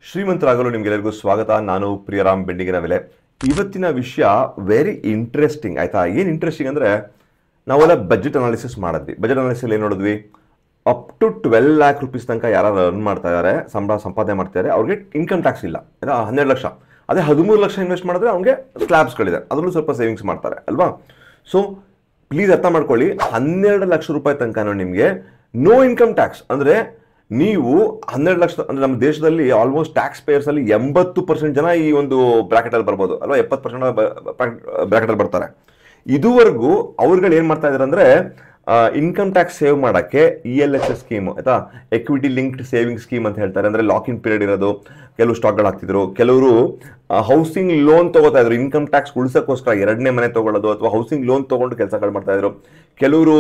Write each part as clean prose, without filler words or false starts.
ಶ್ರೀಮಂತರಾಗಲು ನಿಮಗೆಲ್ಲರಿಗೂ ಸ್ವಾಗತ. ನಾನು ಪ್ರಿಯರಾಮ್ ಬೆಂಡಿಗಿನ ಬೆಲೆ. ಇವತ್ತಿನ ವಿಷಯ ವೆರಿ ಇಂಟ್ರೆಸ್ಟಿಂಗ್ ಆಯ್ತಾ. ಏನು ಇಂಟ್ರೆಸ್ಟಿಂಗ್ ಅಂದರೆ, ನಾವೆಲ್ಲ ಬಜೆಟ್ ಅನಾಲಿಸಿಸ್ ಮಾಡಿದ್ವಿ. ಬಜೆಟ್ ಅನಾಲಿಸಿಸ್ ಏನು ನೋಡಿದ್ವಿ, ಅಪ್ ಟು 12 lakh rupees ತನಕ ಯಾರು ಅರ್ನ್ ಮಾಡ್ತಾ ಇದ್ದಾರೆ, ಸಂಪಾದನೆ ಮಾಡ್ತಿದ್ದಾರೆ, ಅವ್ರಿಗೆ ಇನ್ಕಮ್ ಟ್ಯಾಕ್ಸ್ ಇಲ್ಲ. ಆಯ್ತಾ, 12 ಲಕ್ಷ. ಅದೇ 13 ಲಕ್ಷ ಇನ್ವೆಸ್ಟ್ ಮಾಡಿದ್ರೆ ಅವ್ರಿಗೆ ಸ್ಲ್ಯಾಬ್ಸ್ಗಳಿದೆ, ಅದರಲ್ಲೂ ಸ್ವಲ್ಪ ಸೇವಿಂಗ್ಸ್ ಮಾಡ್ತಾರೆ ಅಲ್ವಾ. ಸೊ ಪ್ಲೀಸ್ ಅರ್ಥ ಮಾಡ್ಕೊಳ್ಳಿ, 12 ಲಕ್ಷ ರೂಪಾಯಿ ತನಕ ನಿಮಗೆ ನೋ ಇನ್ಕಮ್ ಟ್ಯಾಕ್ಸ್. ಅಂದರೆ ನೀವು 12 ಲಕ್ಷ ಅಂದರೆ ನಮ್ಮ ದೇಶದಲ್ಲಿ ಆಲ್ಮೋಸ್ಟ್ ಟ್ಯಾಕ್ಸ್ ಪೇಯರ್ಸ್ ಅಲ್ಲಿ 80% ಜನ ಈ ಒಂದು ಬ್ರಾಕೆಟಲ್ಲಿ ಬರ್ಬೋದು ಅಲ್ವಾ, 70% ಬ್ರಾಕೆಟಲ್ಲಿ ಬರ್ತಾರೆ. ಇದುವರೆಗೂ ಅವ್ರುಗಳು ಏನು ಮಾಡ್ತಾ ಇದ್ದಾರೆ ಅಂದರೆ, ಇನ್ಕಮ್ ಟ್ಯಾಕ್ಸ್ ಸೇವ್ ಮಾಡೋಕ್ಕೆ ELSS ಸ್ಕೀಮು ಆಯ್ತಾ, ಎಕ್ವಿಟಿ ಲಿಂಕ್ಡ್ ಸೇವಿಂಗ್ ಸ್ಕೀಮ್ ಅಂತ ಹೇಳ್ತಾರೆ. ಅಂದರೆ ಲಾಕ್ ಇನ್ ಪೀರಿಯಡ್ ಇರೋದು. ಕೆಲವು ಸ್ಟಾಕ್ಗಳು ಹಾಕ್ತಿದ್ರು, ಕೆಲವರು ಹೌಸಿಂಗ್ ಲೋನ್ ತಗೋತಾ ಇದ್ರು ಇನ್ಕಮ್ ಟ್ಯಾಕ್ಸ್ ಉಳಿಸೋಕ್ಕೋಸ್ಕರ, ಎರಡನೇ ಮನೆ ತಗೊಳ್ಳೋದು ಅಥವಾ ಹೌಸಿಂಗ್ ಲೋನ್ ತಗೊಂಡು ಕೆಲಸಗಳು ಮಾಡ್ತಾ ಇದ್ರು. ಕೆಲವರು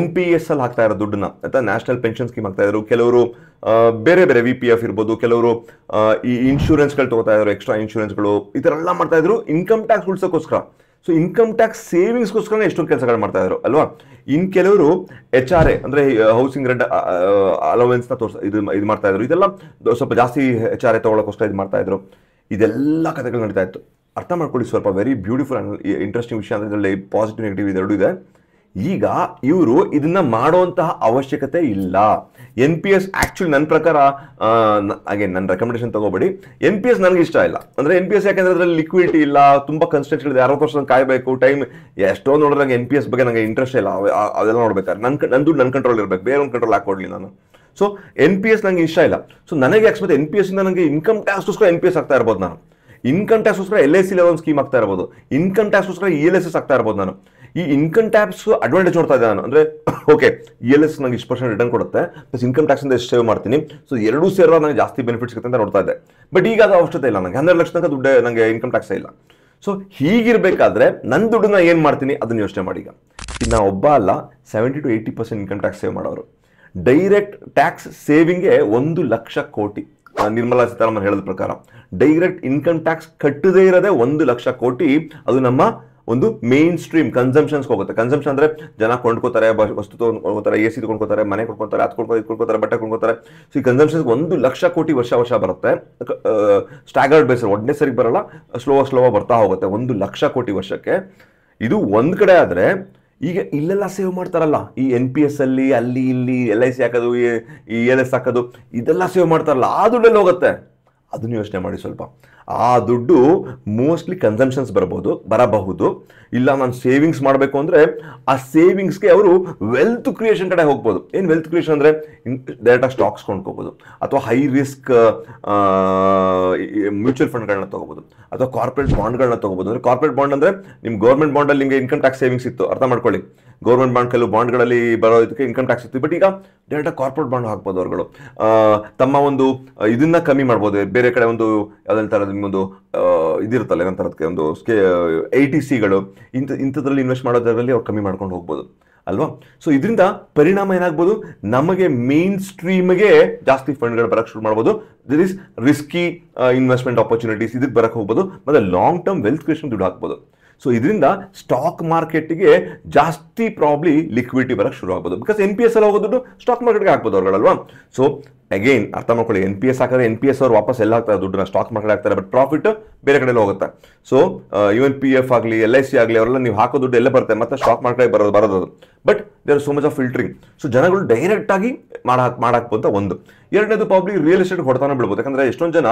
NPS ಅಲ್ಲಿ ಹಾಕ್ತಾ ಇರೋ ದುಡ್ಡನ್ನ ಆಯ್ತಾ, ನ್ಯಾಷನಲ್ ಪೆನ್ಷನ್ ಸ್ಕೀಮ್ ಹಾಕ್ತಾ ಇದ್ರು. ಕೆಲವರು ಬೇರೆ ಬೇರೆ VPF ಇರ್ಬೋದು, ಕೆಲವರು ಈ ಇನ್ಶೂರೆನ್ಸ್ಗಳು ತಗೋತಾ ಇದ್ರು, ಎಕ್ಸ್ಟ್ರಾ ಇನ್ಶೂರೆನ್ಸ್ಗಳು, ಈ ಥರ ಎಲ್ಲ ಮಾಡ್ತಾ ಇದ್ರು ಇನ್ಕಮ್ ಟ್ಯಾಕ್ಸ್ ಉಳಿಸೋಕ್ಕೋಸ್ಕರ. ಸೊ ಇನ್ಕಮ್ ಟ್ಯಾಕ್ಸ್ ಸೇವಿಂಗ್ಸ್ಗೋಸ್ಕರ ಎಷ್ಟೊಂದು ಕೆಲಸಗಳು ಮಾಡ್ತಾ ಇದ್ರು ಅಲ್ವಾ. ಇನ್ ಕೆಲವರು HRA ಅಂದರೆ ಹೌಸಿಂಗ್ ರೆಂಟ್ ಅಲೋವೆನ್ಸ್ನ ಇದು ಮಾಡ್ತಾ ಇದ್ರು. ಇದೆಲ್ಲ ಸ್ವಲ್ಪ ಜಾಸ್ತಿ HRA ತಗೊಳ್ಳೋಕ್ಕೋಸ್ಕರ ಇದು ಮಾಡ್ತಾ ಇದ್ರು. ಇದೆಲ್ಲ ಕಥೆಗಳು ನಡೀತಾ ಇತ್ತು. ಅರ್ಥ ಮಾಡ್ಕೊಳ್ಳಿ, ಸ್ವಲ್ಪ ವೆರಿ ಬ್ಯೂಟಿಫುಲ್ ಇಂಟ್ರೆಸ್ಟಿಂಗ್ ವಿಷಯ ಅಂದರೆ ಇದರಲ್ಲಿ ಪಾಸಿಟಿವ್ ನೆಗೆಟಿವ್ ಇದೆರಡೂ ಇದೆ. ಈಗ ಇವರು ಇದನ್ನ ಮಾಡುವಂತಹ ಅವಶ್ಯಕತೆ ಇಲ್ಲ. NPS ಆಕ್ಚುಲಿ ನನ್ನ ಪ್ರಕಾರ, ಹಾಗೆ ನನ್ನ ರೆಕಮೆಂಡೇಶನ್ ತಗೋಬೇಡಿ, NPS ನನಗೆ ಇಷ್ಟ ಇಲ್ಲ. ಅಂದರೆ NPS ಯಾಕೆಂದ್ರೆ ಅದರಲ್ಲಿ ಲಿಕ್ವಿಡಿಟಿ ಇಲ್ಲ, ತುಂಬ ಕನ್ಸ್ಟೆನ್ಸ್ ಇದೆ, 60 ವರ್ಷ ಕಾಯಬೇಕು, ಟೈಮ್ ಎಷ್ಟೋ ನೋಡಿದ್ರೆ ನಂಗೆ NPS ಬಗ್ಗೆ ನನಗೆ ಇಂಟ್ರೆಸ್ಟ್ ಇಲ್ಲ. ಅದೆಲ್ಲ ನೋಡ್ಬೇಕಾದ್ರೆ ನನ್ನ ದುಡ್ಡು ನನ್ನ ಕಂಟ್ರೋಲ್ ಇರಬೇಕು, ಬೇರೆ ಒಂದು ಕಂಟ್ರೋಲ್ ಹಾಕೊಡ್ಲಿ ನಾನು. ಸೊ NPS ನನಗೆ ಇಷ್ಟ ಇಲ್ಲ. ಸೊ ನನಗೆ ಅಕಸ್ಮಾತ್ NPS ಇಂದ ನನಗೆ ಇನ್ಕಮ್ ಟ್ಯಾಕ್ಸ್ಗೋಸ್ಕರ NPS ಆಗ್ತಾ ಇರ್ಬೋದು, ನಾನು ಇನ್ಕಮ್ ಟ್ಯಾಕ್ಸ್ಗೋಸ್ಕರ LIC ಒಂದು ಸ್ಕೀಮ್ ಆಗ್ತಾ ಇರ್ಬೋದು, ಇನ್ಕಮ್ ಟ್ಯಾಕ್ಸ್ಗೋಸ್ಕರ ELSS ಆಗ್ತಾ ಇರ್ಬೋದು. ನಾನು ಈ ಇನ್ಕಮ್ ಟ್ಯಾಕ್ಸ್ ಅಡ್ವಾಂಟೇಜ್ ನೋಡ್ತಾ ಇದ್ದೆ ನಾನು. ಅಂದರೆ ಓಕೆ, ELSS ನನಗೆ ಇಷ್ಟು % ರಿಟರ್ನ್ ಕೊಡುತ್ತೆ, ಪ್ಲಸ್ ಇನ್ಕಮ್ ಟ್ಯಾಕ್ಸಿಂದ ಎಷ್ಟು ಸೇವ್ ಮಾಡ್ತೀನಿ, ಸೊ ಎರಡೂ ಸೇರಿದಾಗ ನನಗೆ ಜಾಸ್ತಿ ಬೆನಿಫಿಟ್ ಸಿಗುತ್ತೆ ಅಂತ ನೋಡ್ತಾ ಇದ್ದೆ. ಬಟ್ ಈಗ ಅದು ಅವಶ್ಯಕತೆ ಇಲ್ಲ, ನನಗೆ 12 ಲಕ್ಷ ತನಕ ದುಡ್ಡು ನನಗೆ ಇನ್ಕಮ್ ಟ್ಯಾಕ್ಸೇ ಇಲ್ಲ. ಸೊ ಹೀಗಿರಬೇಕಾದ್ರೆ ನನ್ನ ದುಡ್ಡನ್ನ ಏನು ಮಾಡ್ತೀನಿ ಅದನ್ನು ಯೋಚನೆ ಮಾಡಿ. ಈಗ ನಾವು ಒಬ್ಬ ಅಲ್ಲ, 70 to 80% ಇನ್ಕಮ್ ಟ್ಯಾಕ್ಸ್ ಸೇವ್ ಮಾಡೋರು. ಡೈರೆಕ್ಟ್ ಟ್ಯಾಕ್ಸ್ ಸೇವಿಂಗ್ಗೆ 1 ಲಕ್ಷ ಕೋಟಿ, ನಿರ್ಮಲಾ ಸೀತಾರಾಮನ್ ಹೇಳಿದ ಪ್ರಕಾರ ಡೈರೆಕ್ಟ್ ಇನ್ಕಮ್ ಟ್ಯಾಕ್ಸ್ ಕಟ್ಟದೇ ಇರೋದೇ 1 ಲಕ್ಷ ಕೋಟಿ. ಅದು ನಮ್ಮ ಒಂದು ಮೇನ್ ಸ್ಟ್ರೀಮ್ ಕನ್ಸಂಪ್ಷನ್ಸ್ ಹೋಗುತ್ತೆ. ಕನ್ಸಂಪ್ಷನ್ ಅಂದರೆ ಜನ ಕೊಂಡ್ಕೋತಾರೆ, ವಸ್ತು ತೊಗೊಂಡ್ಕೋತಾರೆ, AC ಕೊಂಡ್ಕೋತಾರೆ, ಮನೆ ಕೊಂಡ್ಕೋತಾರೆ, ಅದು ಕೊಂಡ್ಕೋತಾರೆ, ಬಟ್ಟೆ ಕೊಂಡ್ಕೋತಾರೆ. ಸೊ ಈ ಕನ್ಸಂಪ್ಷನ್ಸ್ 1 ಲಕ್ಷ ಕೋಟಿ ವರ್ಷ ಬರುತ್ತೆ. ಸ್ಟ್ಯಾಗರ್ಡ್ ಬೇಸ್, ಒಡ್ನೇ ಸರಿಗೆ ಬರಲ್ಲ, ಸ್ಲೋ ಬರ್ತಾ ಹೋಗುತ್ತೆ. 1 ಲಕ್ಷ ಕೋಟಿ ವರ್ಷಕ್ಕೆ. ಇದು ಒಂದು ಕಡೆ ಆದರೆ, ಈಗ ಇಲ್ಲೆಲ್ಲ ಸೇವ್ ಮಾಡ್ತಾರಲ್ಲ, ಈ NPS ಅಲ್ಲಿ ಅಲ್ಲಿ ಇಲ್ಲಿ LIC ಹಾಕೋದು, ಈ ELS ಹಾಕೋದು, ಇದೆಲ್ಲ ಸೇವ್ ಮಾಡ್ತಾರಲ್ಲ, ಆ ದುಡ್ಡಲ್ಲಿ ಹೋಗುತ್ತೆ. ಅದನ್ನು ಯೋಚನೆ ಮಾಡಿ ಸ್ವಲ್ಪ. ಆ ದುಡ್ಡು ಮೋಸ್ಟ್ಲಿ ಕನ್ಸಂಪ್ಷನ್ಸ್ ಬರಬಹುದು. ಇಲ್ಲ ನಾನು ಸೇವಿಂಗ್ಸ್ ಮಾಡಬೇಕು ಅಂದರೆ ಆ ಸೇವಿಂಗ್ಸ್ಗೆ ಅವರು ವೆಲ್ತ್ ಕ್ರಿಯೇಷನ್ ಕಡೆ ಹೋಗ್ಬೋದು. ಏನು ವೆಲ್ತ್ ಕ್ರಿಯೇಷನ್ ಅಂದರೆ, ಡೈರೆಕ್ಟಾಗಿ ಸ್ಟಾಕ್ಸ್ ಕೊಂಡ್ಕೋಬೋದು, ಅಥವಾ ಹೈ ರಿಸ್ಕ್ ಮ್ಯೂಚುವಲ್ ಫಂಡ್ಗಳನ್ನ ತೊಗೋಬೋದು, ಅಥವಾ ಕಾರ್ಪೊರೇಟ್ ಬಾಂಡ್ಗಳನ್ನ ತೊಗೋಬೋದು. ಅಂದರೆ ಕಾರ್ಪೊರೇಟ್ ಬಾಂಡ್ ಅಂದರೆ ನಿಮ್ಮ ಗೌರ್ಮೆಂಟ್ ಬಾಂಡಲ್ಲಿ ನಿಮಗೆ ಇನ್ಕಮ್ ಟ್ಯಾಕ್ಸ್ ಸೇವಿಂಗ್ಸ್ ಇತ್ತು, ಅರ್ಥ ಮಾಡ್ಕೊಳ್ಳಿ. ಗೌರ್ಮೆಂಟ್ ಬಾಂಡ್ ಕೆಲವು ಬಾಂಡ್ಗಳಲ್ಲಿ ಬರೋದಕ್ಕೆ ಇನ್ಕಮ್ ಟ್ಯಾಕ್ಸ್ ಇತ್ತು. ಬಟ್ ಈಗ ಡೈರೆಕ್ಟಾಗಿ ಕಾರ್ಪೊರೇಟ್ ಬಾಂಡ್ ಹಾಕ್ಬೋದು ಅವ್ರುಗಳು. ತಮ್ಮ ಒಂದು ಇದನ್ನ ಕಮ್ಮಿ ಮಾಡ್ಬೋದು. ಬೇರೆ ಕಡೆ ಒಂದು ಯಾವುದೇ ಥರದ ನಿಮ್ಮೊಂದು ಇದಿರುತ್ತಲ್ಲ, ಏನಂತಾರದಕ್ಕೆ ಒಂದು ATCಗಳು, ಇಂಥದ್ರಲ್ಲಿ ಇನ್ವೆಸ್ಟ್ ಮಾಡೋದ್ರಲ್ಲಿ ಅವ್ರು ಕಮ್ಮಿ ಮಾಡ್ಕೊಂಡು ಹೋಗ್ಬೋದು ಅಲ್ವಾ. ಸೊ ಇದರಿಂದ ಪರಿಣಾಮ ಏನಾಗ್ಬೋದು, ನಮಗೆ ಮೇನ್ ಸ್ಟ್ರೀಮ್ಗೆ ಜಾಸ್ತಿ ಫಂಡ್ಗಳು ಬರಕ್ಕೆ ಶುರು ಮಾಡ್ಬೋದು. This is risky investment opportunities, ಇದಕ್ಕೆ ಬರಕ್ಕೆ ಹೋಗ್ಬೋದು. ಮತ್ತು ಲಾಂಗ್ ಟರ್ಮ್ ವೆಲ್ತ್ ಕ್ರಿಯೇಷನ್ ದುಡ್ಡು ಹಾಕ್ಬೋದು. ಸೊ ಇದರಿಂದ ಸ್ಟಾಕ್ ಮಾರ್ಕೆಟ್ಗೆ ಜಾಸ್ತಿ ಪ್ರಾಬ್ಲಿ ಲಿಕ್ವಿಡಿಟಿ ಬರಕ್ಕೆ ಶುರು ಆಗ್ಬೋದು. ಬಿಕಾಸ್ NPS ಅಲ್ಲಿ ಹೋಗೋ ದುಡ್ಡು ಸ್ಟಾಕ್ ಮಾರ್ಕೆಟ್ಗೆ ಹಾಕ್ಬೋದು ಅವ್ರುಗಳಲ್ವಾ. ಸೊ ಅಗೈನ್ ಅರ್ಥ ಮಾಡ್ಕೊಳ್ಳಿ, NPS ಹಾಕಿದ್ರೆ NPS ಅವ್ರು ವಾಪಸ್ ಎಲ್ಲ ಹಾಕ್ತಾರೆ ದುಡ್ಡನ್ನ, ಸ್ಟಾಕ್ ಮಾರ್ಕೆಟ್ ಹಾಕ್ತಾರೆ. ಬಟ್ ಪ್ರಾಫಿಟ್ ಬೇರೆ ಕಡೆಯಲ್ಲಿ ಹೋಗುತ್ತೆ. ಸೊ ಇವನ್ PF ಆಗಲಿ LIC ಆಗಲಿ ಅವರೆಲ್ಲ ನೀವು ಹಾಕೋ ದುಡ್ಡು ಎಲ್ಲ ಬರುತ್ತೆ, ಮತ್ತೆ ಸ್ಟಾಕ್ ಮಾರ್ಕೆಟ್ ಬರೋದು. But there so much of filtering. So ಜನಗಳು ಡೈರೆಕ್ಟ್ ಆಗಿ ಮಾಡಾಕ್ಬೋದು ಒಂದು. ಎರಡನೇದು ಪ್ರಾಬ್ಲಿ ರಿಯಲ್ ಎಸ್ಟೇಟ್ ಹೊಡೆತಾನೆ ಬೀಳ್ಬೋದು. ಯಾಕಂದ್ರೆ ಎಷ್ಟೊಂದು ಜನ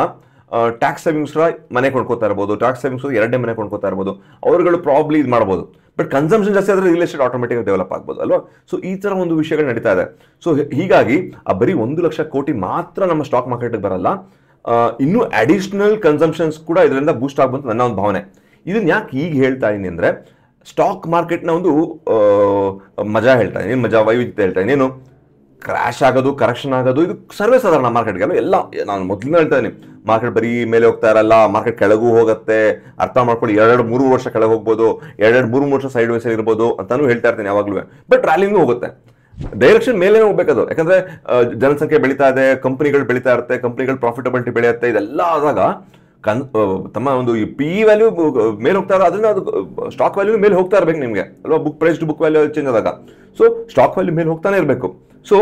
ಟ್ಯಾಕ್ಸ್ ಸೇವಿಂಗ್ಸ್ ಮನೆ ಕೊಂಡ್ಕೋತಾ ಇರ್ಬೋದು, ಟ್ಯಾಕ್ಸ್ ಸೇವಿಂಗ್ಸ್ ಎರಡನೇ ಮನೆ ಕೊಂಡ್ಕೋತಾ ಇರ್ಬೋದು, ಅವರುಗಳು ಪ್ರಾಬ್ಲಿ ಇದು ಮಾಡ್ಬೋದು. ಬಟ್ ಕನ್ಸಂಪ್ಷನ್ ಜಾಸ್ತಿ ಆದರೆ ರಿಯಲ್ ಎಸ್ಟೇಟ್ ಆಟೋಮೆಟಿಕ್ ಡೆವಲಪ್ ಆಗ್ಬೋದು ಅಲ್ವಾ. ಸೊ ಈ ಥರ ಒಂದು ವಿಷಯಗಳು ನಡೀತಾ ಇದೆ. ಸೊ ಹೀಗಾಗಿ ಆ ಬರೀ 1 ಲಕ್ಷ ಕೋಟಿ ಮಾತ್ರ ನಮ್ಮ ಸ್ಟಾಕ್ ಮಾರ್ಕೆಟ್ಗೆ ಬರಲ್ಲ, ಇನ್ನೂ ಅಡಿಷನಲ್ ಕನ್ಸಂಪ್ಷನ್ಸ್ ಕೂಡ ಇದರಿಂದ ಬೂಸ್ಟ್ ಆಗ್ಬೋದು ನನ್ನ ಒಂದು ಭಾವನೆ. ಇದನ್ನ ಯಾಕೆ ಈಗ ಹೇಳ್ತಾ ಇದ್ದೀನಿ ಅಂದರೆ, ಸ್ಟಾಕ್ ಮಾರ್ಕೆಟ್ನ ಒಂದು ಮಜಾ ಹೇಳ್ತಾ ಇದ್ದೀನಿ, ಮಜಾ ವೈವಿಧ್ಯತೆ ಹೇಳ್ತಾ ಇದ್ದೀನಿ. ಏನು ಕ್ರ್ಯಾಶ್ ಆಗೋದು, ಕರೆಕ್ಷನ್ ಆಗೋದು, ಇದು ಸರ್ವೇ ಸಾಧಾರಣ ಮಾರ್ಕೆಟ್ಗೆಲ್ಲ. ಎಲ್ಲ ನಾನು ಮೊದಲಿಂದ ಹೇಳ್ತಾ ಇದ್ದೀನಿ, ಮಾರ್ಕೆಟ್ ಬರೀ ಮೇಲೆ ಹೋಗ್ತಾ ಇರಲ್ಲ, ಮಾರ್ಕೆಟ್ ಕೆಳಗೂ ಹೋಗುತ್ತೆ. ಅರ್ಥ ಮಾಡ್ಕೊಳ್ಳಿ, 2-3 ವರ್ಷ ಕೆಳಗೆ ಹೋಗ್ಬೋದು, 2-3 ವರ್ಷ ಸೈಡ್ ವೇಸ್ ಇರ್ಬೋದು ಅಂತಾನು ಹೇಳ್ತಾ ಇರ್ತೀನಿ ಯಾವಾಗಲೂ. ಬಟ್ ರ್ಯಾಲಿಂಗು ಹೋಗುತ್ತೆ, ಡೈರೆಕ್ಷನ್ ಮೇಲೆ ಹೋಗ್ಬೇಕದು. ಯಾಕಂದ್ರೆ ಜನಸಂಖ್ಯೆ ಬೆಳೀತಾ ಇದೆ, ಕಂಪನಿಗಳು ಬೆಳೀತಾ ಇರುತ್ತೆ, ಕಂಪನಿಗಳು ಪ್ರಾಫಿಟಬಿಲಿಟಿ ಬೆಳೆಯುತ್ತೆ. ಇದೆಲ್ಲ ಆದಾಗ ತಮ್ಮ ಒಂದು PE ವ್ಯಾಲ್ಯೂ ಮೇಲೆ ಹೋಗ್ತಾ ಇರೋ, ಅದರಿಂದ ಅದು ಸ್ಟಾಕ್ ವ್ಯಾಲ್ಯೂ ಮೇಲೆ ಹೋಗ್ತಾ ಇರ್ಬೇಕು ನಿಮಗೆ ಅಲ್ವಾ. Book price to book value change ಆದಾಗ ಸೊ ಸ್ಟಾಕ್ ವ್ಯಾಲ್ಯೂ ಮೇಲೆ ಹೋಗ್ತಾನೆ ಇರಬೇಕು. ಸೊ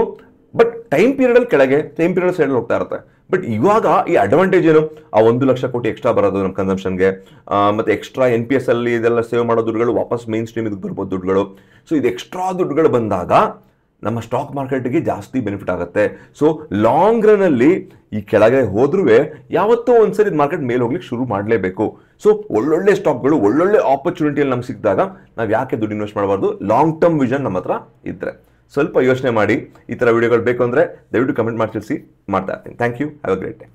ಬಟ್ ಟೈಮ್ ಪೀರಿಯಡ್ ಅಲ್ಲಿ ಕೆಳಗೆ, ಟೈಮ್ ಪೀರಿಯಡ್ ಸೈಡ್ ಹೋಗ್ತಾ ಇರುತ್ತೆ. ಬಟ್ ಇವಾಗ ಈ ಅಡ್ವಾಂಟೇಜ್ ಏನು, ಆ 1,00,000 ಕೋಟಿ ಎಕ್ಸ್ಟ್ರಾ ಬರೋದು ನಮ್ಮ ಕನ್ಸಂಪ್ಷನ್ಗೆ, ಮತ್ತೆ ಎಕ್ಸ್ಟ್ರಾ NPS ಅಲ್ಲಿ ಇದೆಲ್ಲ ಸೇವ್ ಮಾಡೋ ದುಡ್ಡುಗಳು ವಾಪಸ್ ಮೇನ್ ಸ್ಟ್ರೀಮ್ ಇದಕ್ಕೆ ಬರ್ಬೋದು ದುಡ್ಡುಗಳು. ಸೊ ಇದು ಎಕ್ಸ್ಟ್ರಾ ದುಡ್ಡುಗಳು ಬಂದಾಗ ನಮ್ಮ ಸ್ಟಾಕ್ ಮಾರ್ಕೆಟ್ಗೆ ಜಾಸ್ತಿ ಬೆನಿಫಿಟ್ ಆಗುತ್ತೆ. ಸೊ ಲಾಂಗ್ ರನ್ ಅಲ್ಲಿ ಈ ಕೆಳಗೆ ಹೋದ್ರೂ ಯಾವತ್ತೋ ಒಂದ್ಸರಿ ಮಾರ್ಕೆಟ್ ಮೇಲೆ ಹೋಗ್ಲಿಕ್ಕೆ ಶುರು ಮಾಡಲೇಬೇಕು. ಸೊ ಒಳ್ಳೊಳ್ಳೆ ಸ್ಟಾಕ್ಗಳು ಒಳ್ಳೊಳ್ಳೆ ಆಪರ್ಚುನಿಟಿಯಲ್ಲಿ ನಮ್ಗೆ ಸಿಕ್ಕಿದಾಗ ನಾವು ಯಾಕೆ ದುಡ್ಡು ಇನ್ವೆಸ್ಟ್ ಮಾಡಬಾರ್ದು? ಲಾಂಗ್ ಟರ್ಮ್ ವಿಷನ್ ನಮ್ಮ ಹತ್ರ ಇದ್ರೆ ಸ್ವಲ್ಪ ಯೋಚನೆ ಮಾಡಿ. ಈ ಥರ ವಿಡಿಯೋಗಳು ಬೇಕು ಅಂದರೆ ದಯವಿಟ್ಟು ಕಮೆಂಟ್ ಮಾಡಿ ತಿಳಿಸಿ, ಮಾಡ್ತಾ ಇರ್ತೀನಿ. Thank you, have a great day.